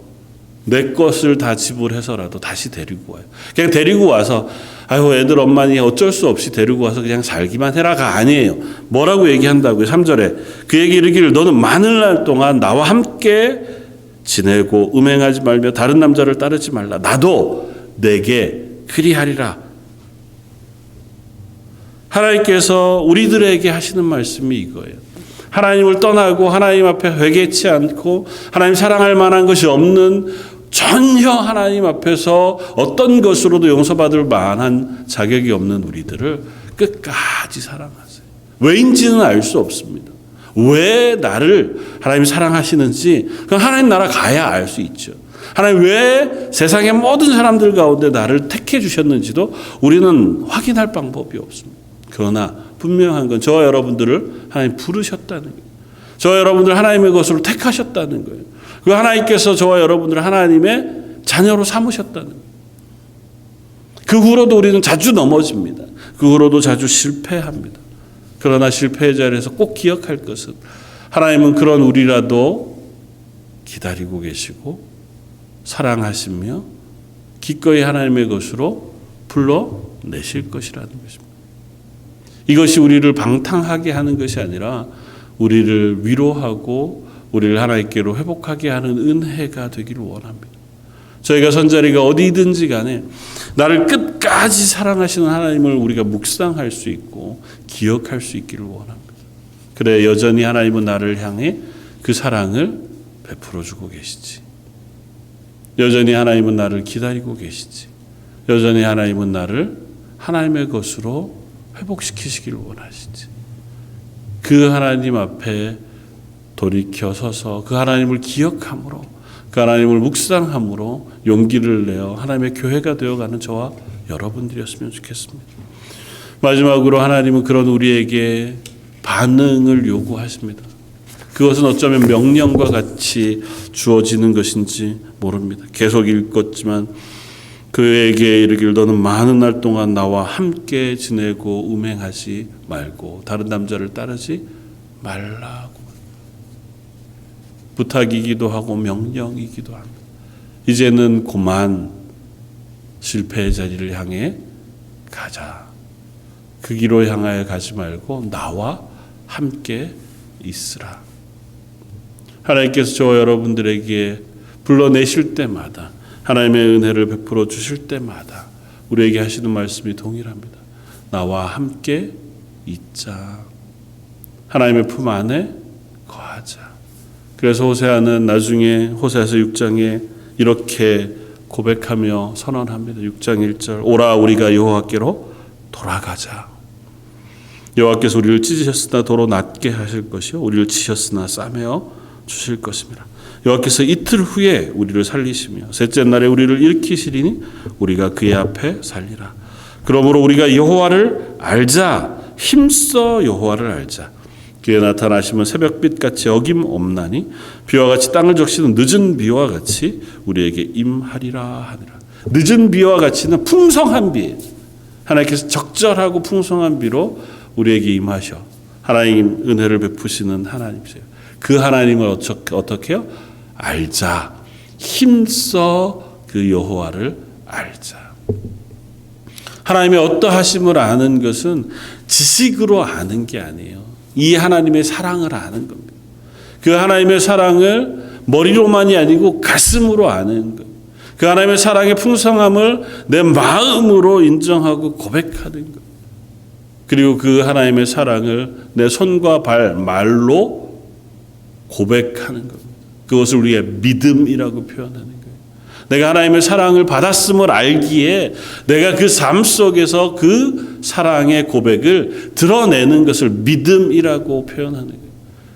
내 것을 다 지불해서라도 다시 데리고 와요. 그냥 데리고 와서 아유, 애들 엄마니 어쩔 수 없이 데리고 와서 그냥 살기만 해라가 아니에요. 뭐라고 얘기한다고요? 3절에 그에게 이르기를 너는 많은 날 동안 나와 함께 지내고 음행하지 말며 다른 남자를 따르지 말라. 나도 내게 그리하리라. 하나님께서 우리들에게 하시는 말씀이 이거예요. 하나님을 떠나고 하나님 앞에 회개치 않고 하나님 사랑할 만한 것이 없는, 전혀 하나님 앞에서 어떤 것으로도 용서받을 만한 자격이 없는 우리들을 끝까지 사랑하세요. 왜인지는 알 수 없습니다. 왜 나를 하나님이 사랑하시는지 그건 하나님 나라 가야 알 수 있죠. 하나님 왜 세상의 모든 사람들 가운데 나를 택해 주셨는지도 우리는 확인할 방법이 없습니다. 그러나 분명한 건 저와 여러분들을 하나님 부르셨다는 거예요. 저와 여러분들 하나님의 것으로 택하셨다는 거예요. 그 하나님께서 저와 여러분들을 하나님의 자녀로 삼으셨다는 거예요. 그 후로도 우리는 자주 넘어집니다. 그 후로도 자주 실패합니다. 그러나 실패의 자리에서 꼭 기억할 것은 하나님은 그런 우리라도 기다리고 계시고 사랑하시며 기꺼이 하나님의 것으로 불러내실 것이라는 것입니다. 이것이 우리를 방탕하게 하는 것이 아니라 우리를 위로하고 우리를 하나님께로 회복하게 하는 은혜가 되기를 원합니다. 저희가 선자리가 어디든지 간에 나를 끝까지 사랑하시는 하나님을 우리가 묵상할 수 있고 기억할 수 있기를 원합니다. 그래 여전히 하나님은 나를 향해 그 사랑을 베풀어 주고 계시지. 여전히 하나님은 나를 기다리고 계시지. 여전히 하나님은 나를 하나님의 것으로 회복시키시기를 원하시지. 그 하나님 앞에 돌이켜 서서 그 하나님을 기억함으로, 그 하나님을 묵상함으로 용기를 내어 하나님의 교회가 되어가는 저와 여러분들이었으면 좋겠습니다. 마지막으로 하나님은 그런 우리에게 반응을 요구하십니다. 그것은 어쩌면 명령과 같이 주어지는 것인지 모릅니다. 계속 읽었지만 그에게 이르기를 너는 많은 날 동안 나와 함께 지내고 음행하지 말고 다른 남자를 따르지 말라고. 부탁이기도 하고 명령이기도 합니다. 이제는 그만 실패의 자리를 향해 가자. 그 길로 향하여 가지 말고 나와 함께 있으라. 하나님께서 저와 여러분들에게 불러내실 때마다, 하나님의 은혜를 베풀어 주실 때마다 우리에게 하시는 말씀이 동일합니다. 나와 함께 있자. 하나님의 품 안에 거하자. 그래서 호세아는 나중에 호세아서 6장에 이렇게 고백하며 선언합니다. 6장 1절 오라 우리가 여호와께로 돌아가자. 여호와께서 우리를 찢으셨으나 도로 낮게 하실 것이요 우리를 치셨으나 싸매어 주실 것입니다. 여호와께서 이틀 후에 우리를 살리시며 셋째 날에 우리를 일으키시리니 우리가 그의 앞에 살리라. 그러므로 우리가 여호와를 알자. 힘써 여호와를 알자. 그의 나타나심은 새벽빛같이 어김없나니 비와 같이 땅을 적시는 늦은 비와 같이 우리에게 임하리라 하니라. 늦은 비와 같이는 풍성한 비, 하나님께서 적절하고 풍성한 비로 우리에게 임하셔 하나님 은혜를 베푸시는 하나님이세요. 그 하나님을 어떻게 해요? 알자. 힘써 그 여호와를 알자. 하나님의 어떠하심을 아는 것은 지식으로 아는 게 아니에요. 이 하나님의 사랑을 아는 겁니다. 그 하나님의 사랑을 머리로만이 아니고 가슴으로 아는 것. 그 하나님의 사랑의 풍성함을 내 마음으로 인정하고 고백하는 것. 그리고 그 하나님의 사랑을 내 손과 발, 말로 고백하는 겁니다. 그것을 우리의 믿음이라고 표현하는 거예요. 내가 하나님의 사랑을 받았음을 알기에 내가 그 삶 속에서 그 사랑의 고백을 드러내는 것을 믿음이라고 표현하는 거예요.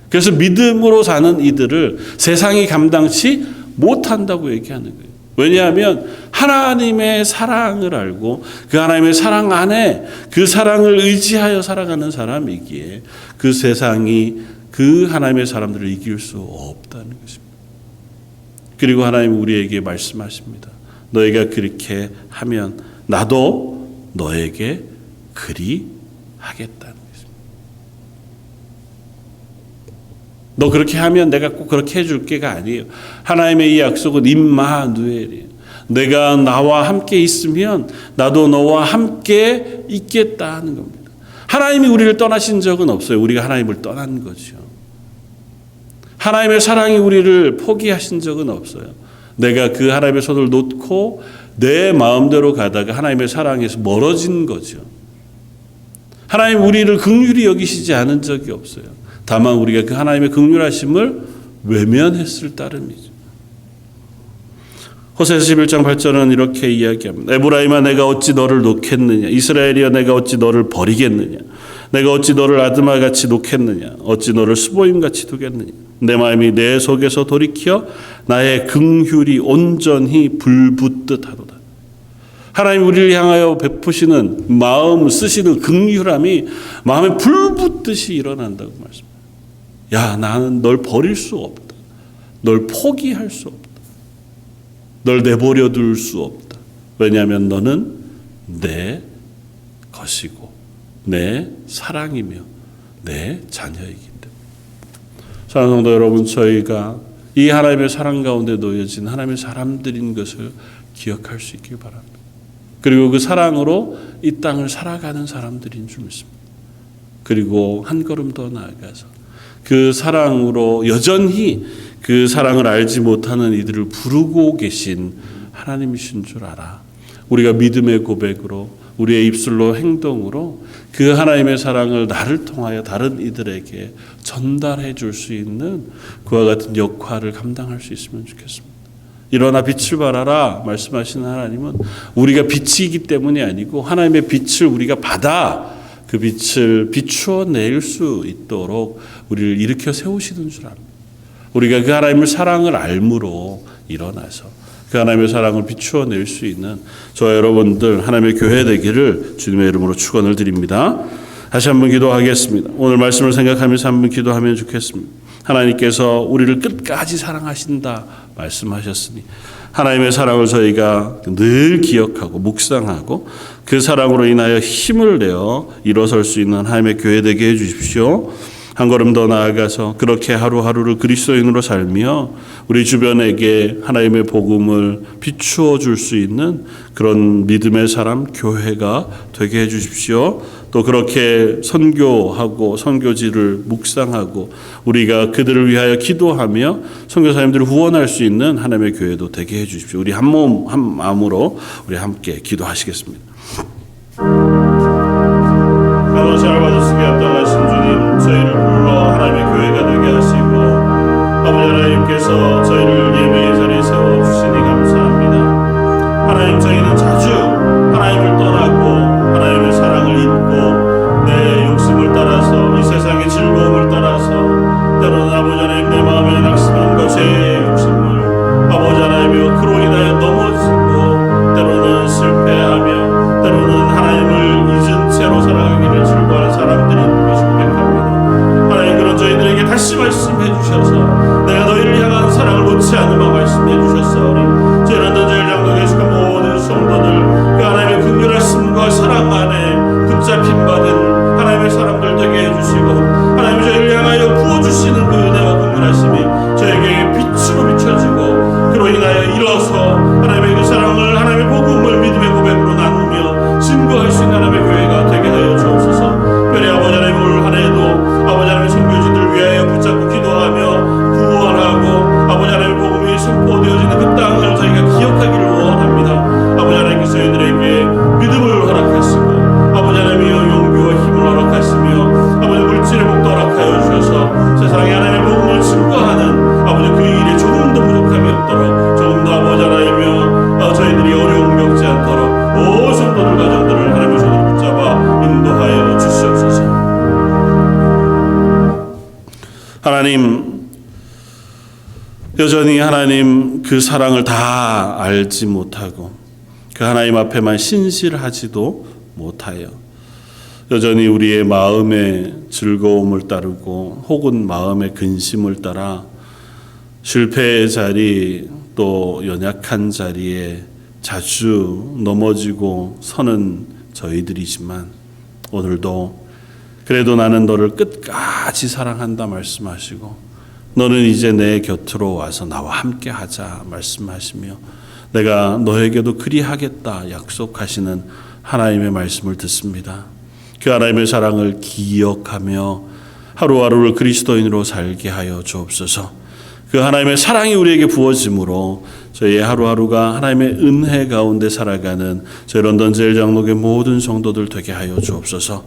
그래서 믿음으로 사는 이들을 세상이 감당치 못한다고 얘기하는 거예요. 왜냐하면 하나님의 사랑을 알고 그 하나님의 사랑 안에 그 사랑을 의지하여 살아가는 사람이기에 그 세상이 그 하나님의 사람들을 이길 수 없다는 것입니다. 그리고 하나님 우리에게 말씀하십니다. 너희가 그렇게 하면 나도 너에게 그리 하겠다는 것입니다. 너 그렇게 하면 내가 꼭 그렇게 해줄게가 아니에요. 하나님의 이 약속은 임마누엘이에요. 내가 나와 함께 있으면 나도 너와 함께 있겠다는 겁니다. 하나님이 우리를 떠나신 적은 없어요. 우리가 하나님을 떠난 거죠. 하나님의 사랑이 우리를 포기하신 적은 없어요. 내가 그 하나님의 손을 놓고 내 마음대로 가다가 하나님의 사랑에서 멀어진 거죠. 하나님 우리를 긍휼히 여기시지 않은 적이 없어요. 다만 우리가 그 하나님의 긍휼하심을 외면했을 따름이죠. 호세아서 11장 8절은 이렇게 이야기합니다. 에브라임아 내가 어찌 너를 놓겠느냐. 이스라엘이여 내가 어찌 너를 버리겠느냐. 내가 어찌 너를 아드마같이 놓겠느냐. 어찌 너를 스보임같이 두겠느냐. 내 마음이 내 속에서 돌이켜 나의 긍휼이 온전히 불붙듯 하도다. 하나님 우리를 향하여 베푸시는 마음 쓰시는 긍휼함이 마음에 불붙듯이 일어난다고 말씀합니다. 야 나는 널 버릴 수 없다. 널 포기할 수 없다. 널 내버려 둘 수 없다. 왜냐하면 너는 내 것이고 내 사랑이며 내 자녀이기 때문에. 사랑하는 성도 여러분, 저희가 이 하나님의 사랑 가운데 놓여진 하나님의 사람들인 것을 기억할 수 있길 바랍니다. 그리고 그 사랑으로 이 땅을 살아가는 사람들인 줄 믿습니다. 그리고 한 걸음 더 나아가서 그 사랑으로 여전히 그 사랑을 알지 못하는 이들을 부르고 계신 하나님이신 줄 알아. 우리가 믿음의 고백으로 우리의 입술로 행동으로 그 하나님의 사랑을 나를 통하여 다른 이들에게 전달해 줄 수 있는 그와 같은 역할을 감당할 수 있으면 좋겠습니다. 일어나 빛을 발하라 말씀하시는 하나님은 우리가 빛이기 때문이 아니고 하나님의 빛을 우리가 받아 그 빛을 비추어 낼 수 있도록 우리를 일으켜 세우시는 줄 압니다. 우리가 그 하나님의 사랑을 알므로 일어나서 그 하나님의 사랑을 비추어 낼 수 있는 저와 여러분들 하나님의 교회 되기를 주님의 이름으로 축원을 드립니다. 다시 한번 기도하겠습니다. 오늘 말씀을 생각하면서 한번 기도하면 좋겠습니다. 하나님께서 우리를 끝까지 사랑하신다 말씀하셨으니 하나님의 사랑을 저희가 늘 기억하고 묵상하고 그 사랑으로 인하여 힘을 내어 일어설 수 있는 하나님의 교회 되게 해주십시오. 한 걸음 더 나아가서 그렇게 하루하루를 그리스도인으로 살며 우리 주변에게 하나님의 복음을 비추어 줄 수 있는 그런 믿음의 사람 교회가 되게 해주십시오. 또 그렇게 선교하고 선교지를 묵상하고 우리가 그들을 위하여 기도하며 선교사님들을 후원할 수 있는 하나님의 교회도 되게 해주십시오. 우리 한 몸 한 마음으로 우리 함께 기도하시겠습니다. 가로 잘 받으시게 합당하신 주님, 저희를 불러 하나님의 교회가 되게 하시고 아버지 하나님께서 저희를 예배의 자리에 세워주시니 감사합니다. 하나님, 저희는 자주 하나님을 떠나고 하나님의 사랑을 잊고 내 욕심을 따라서 이 세상의 즐거움을 따라서 때로는 아버지 하나님 내 마음에 낙심한 제 욕심을 아버지 하나님이여 그로 인하여 넘어지고 때로는 실패하며 때로는 하나님을 잊은 채로 살아가기를 즐거워하는 사람들이 있는 것이 고백합니다. 하나님, 그런 저희들에게 다시 말씀해 주셔서 내가 너희를 향한 사랑을 놓지 않으마 말씀해 주셨사오니 저희는 던질 장독에 속한 모든 성도들 그 하나님의 긍휼하심과 사랑 안에 붙잡힌 받은 하나님의 사람들 되게 해주시고 하나님 저희를 향하여 부어주시는 그 은혜와 긍휼하심이 저에게 빛으로 비춰지고 그로 인하여 일어서 하나님의 그 사랑을 하나님의 복음을 믿음의 고백으로 나누며 증거할 수 있는 하나님의 교회가 되게 하여 주옵소서. 별의 아버지 하나님, 올 한 해도 아버지 하나님의 선교지들을 위하여 붙잡고 기도하며 구원하고 아버지 하나님의 복음이 선포되어지는 그 땅을 저희가 기억하기를 원합니다. 아버지 하나님께서 저희들에게 믿음을 허락하시고 아버지 하나님이여 용기와 힘을 허락하시며 아버지 물질의 복도 허락하여 주셔서 세상에 하나님의 복음을 증거하는 아버지 그 일에 조금 더 부족함이 없도록 조금 더 아버지 하나님이여 저희들이 어려움 겪지 않도록 온 성도들 가정들을 하나님의 손으로 붙잡아 인도하여 주시옵소서. 하나님, 여전히 하나님 그 사랑을 다 알지 못하고 그 하나님 앞에만 신실하지도 못하여 여전히 우리의 마음의 즐거움을 따르고 혹은 마음의 근심을 따라 실패의 자리 또 연약한 자리에 자주 넘어지고 서는 저희들이지만 오늘도 그래도 나는 너를 끝까지 사랑한다 말씀하시고 너는 이제 내 곁으로 와서 나와 함께 하자 말씀하시며 내가 너에게도 그리하겠다 약속하시는 하나님의 말씀을 듣습니다. 그 하나님의 사랑을 기억하며 하루하루를 그리스도인으로 살게 하여 주옵소서. 그 하나님의 사랑이 우리에게 부어짐으로 저희의 하루하루가 하나님의 은혜 가운데 살아가는 저희 런던 제일장로교회 모든 성도들 되게 하여 주옵소서.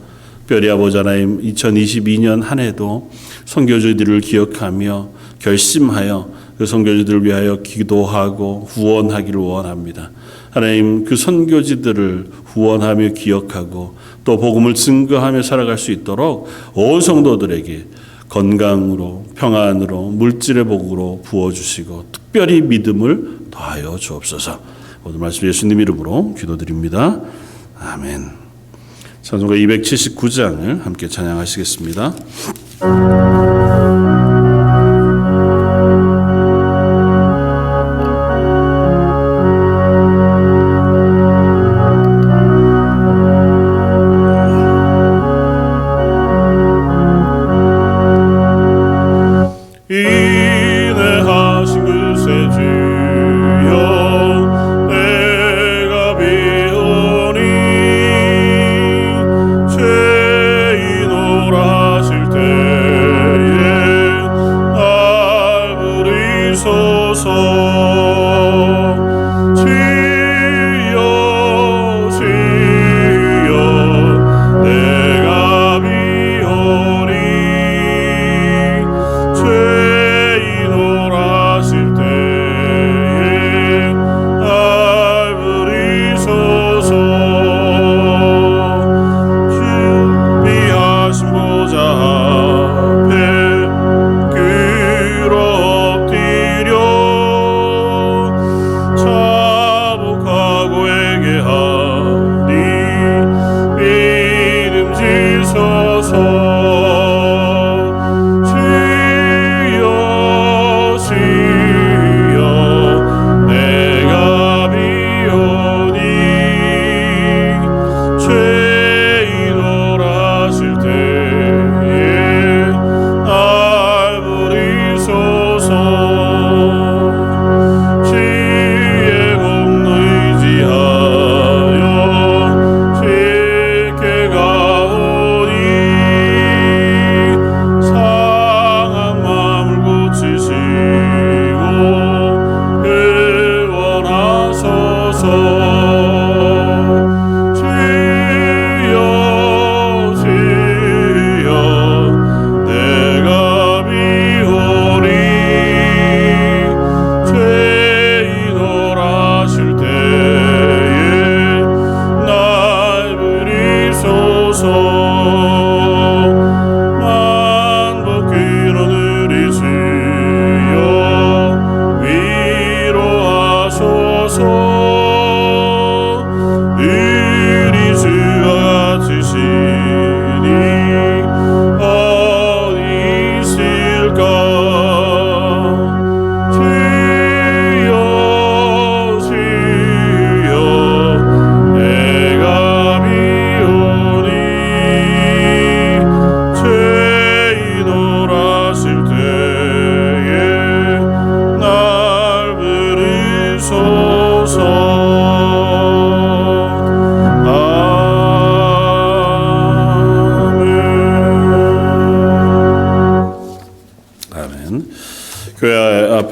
별이 아버지 하나님, 2022년 한 해도 선교지들을 기억하며 결심하여 그 선교지들을 위하여 기도하고 후원하기를 원합니다. 하나님, 그 선교지들을 후원하며 기억하고 또 복음을 증거하며 살아갈 수 있도록 온 성도들에게 건강으로 평안으로 물질의 복으로 부어주시고 특별히 믿음을 더하여 주옵소서. 오늘 말씀 예수님 이름으로 기도드립니다. 아멘. 찬송가 279장을 함께 찬양하시겠습니다. 인내하신 그새 주여 내가 비오니 죄인오라 하실 때에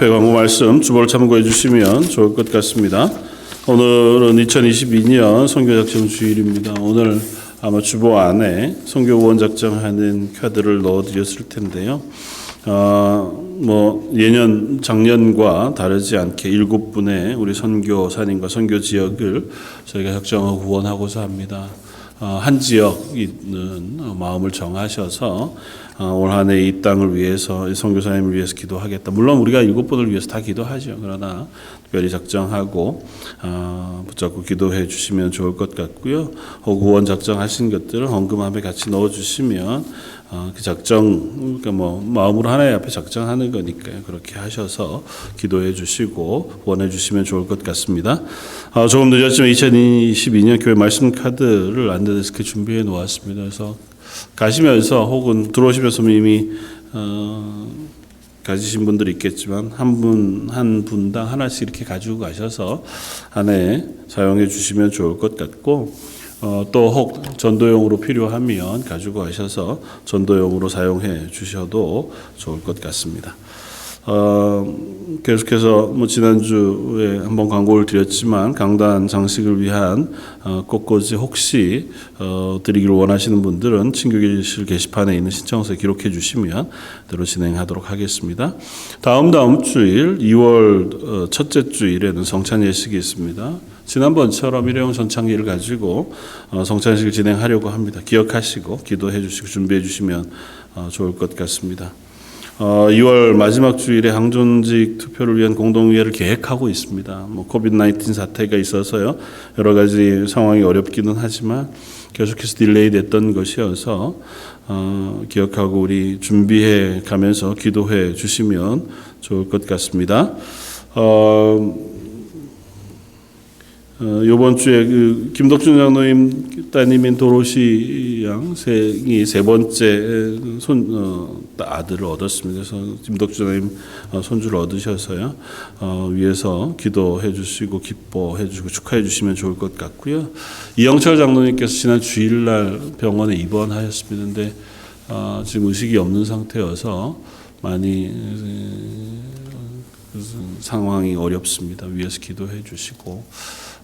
앞에 광고 말씀 주보를 참고해 주시면 좋을 것 같습니다. 오늘은 2022년 선교작정 주일입니다. 오늘 아마 주보 안에 선교 후원 작정하는 카드를 넣어드렸을 텐데요. 작년과 다르지 않게 7분의 우리 선교사님과 선교 지역을 저희가 작정하고 후원하고자 합니다. 한 지역 있는 마음을 정하셔서 올 한 해 이 땅을 위해서, 이 선교사님을 위해서 기도하겠다. 물론 우리가 7분을 위해서 다 기도하죠. 그러나 특별히 작정하고 붙잡고 기도해 주시면 좋을 것 같고요. 혹 후원 작정하신 것들을 헌금함에 같이 넣어 주시면 그 작정, 그러니까 마음으로 하나님 앞에 작정하는 거니까요. 그렇게 하셔서 기도해 주시고 후원해 주시면 좋을 것 같습니다. 조금 늦었지만 2022년 교회 말씀 카드를 안드레스크 준비해 놓았습니다. 그래서 가시면서 혹은 들어오시면서 이미 가지신 분들이 있겠지만 한 분당 하나씩 이렇게 가지고 가셔서 안에 사용해 주시면 좋을 것 같고, 또 혹 전도용으로 필요하면 가지고 가셔서 전도용으로 사용해 주셔도 좋을 것 같습니다. 계속해서 지난주에 한번 광고를 드렸지만 강단 장식을 위한 꽃꽂이 혹시 드리기를 원하시는 분들은 친교실 게시판에 있는 신청서에 기록해 주시면 대로 진행하도록 하겠습니다. 다음 주일 2월 첫째 주일에는 성찬 예식이 있습니다. 지난번처럼 일회용 전창기를 가지고 성찬식을 진행하려고 합니다. 기억하시고 기도해 주시고 준비해 주시면 좋을 것 같습니다. 2월 마지막 주일에 항존직 투표를 위한 공동의회를 계획하고 있습니다. 코비드-19 사태가 있어서요. 여러 가지 상황이 어렵기는 하지만 계속해서 딜레이 됐던 것이어서 기억하고 우리 준비해 가면서 기도해 주시면 좋을 것 같습니다. 이번 주에 김덕준 장로님 따님인 도로시 양생이 세 번째 아들을 얻었습니다. 그래서 김덕준 장로님 손주를 얻으셔서요. 위에서 기도해 주시고 기뻐해 주시고 축하해 주시면 좋을 것 같고요. 이영철 장로님께서 지난 주일날 병원에 입원하였습니다. 그런데 지금 의식이 없는 상태여서 많이 상황이 어렵습니다. 위에서 기도해 주시고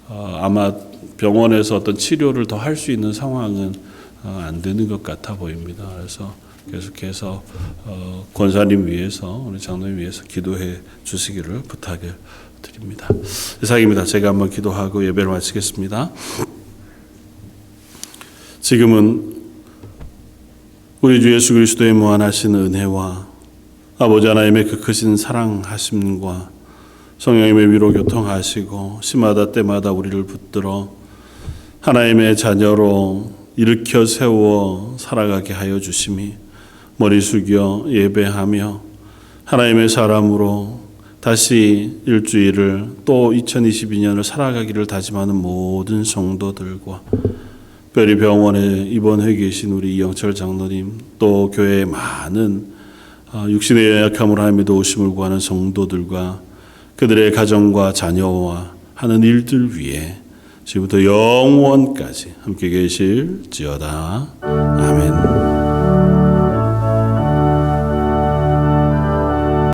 아마 병원에서 어떤 치료를 더 할 수 있는 상황은 안 되는 것 같아 보입니다. 그래서 계속해서 권사님 위해서 우리 장로님 위해서 기도해 주시기를 부탁을 드립니다. 이상입니다. 제가 한번 기도하고 예배를 마치겠습니다. 지금은 우리 주 예수 그리스도의 무한하신 은혜와 아버지 하나님의 그 크신 사랑하심과 성령님의 위로 교통하시고 시마다 때마다 우리를 붙들어 하나님의 자녀로 일으켜 세워 살아가게 하여 주심이 머리 숙여 예배하며 하나님의 사람으로 다시 일주일을 또 2022년을 살아가기를 다짐하는 모든 성도들과 특별히 병원에 입원해 계신 우리 이영철 장로님 또 교회의 많은 육신의 연약함으로 하나님의 도우심을 구하는 성도들과 그들의 가정과 자녀와 하는 일들 위에 지금부터 영원까지 함께 계실지어다. 아멘.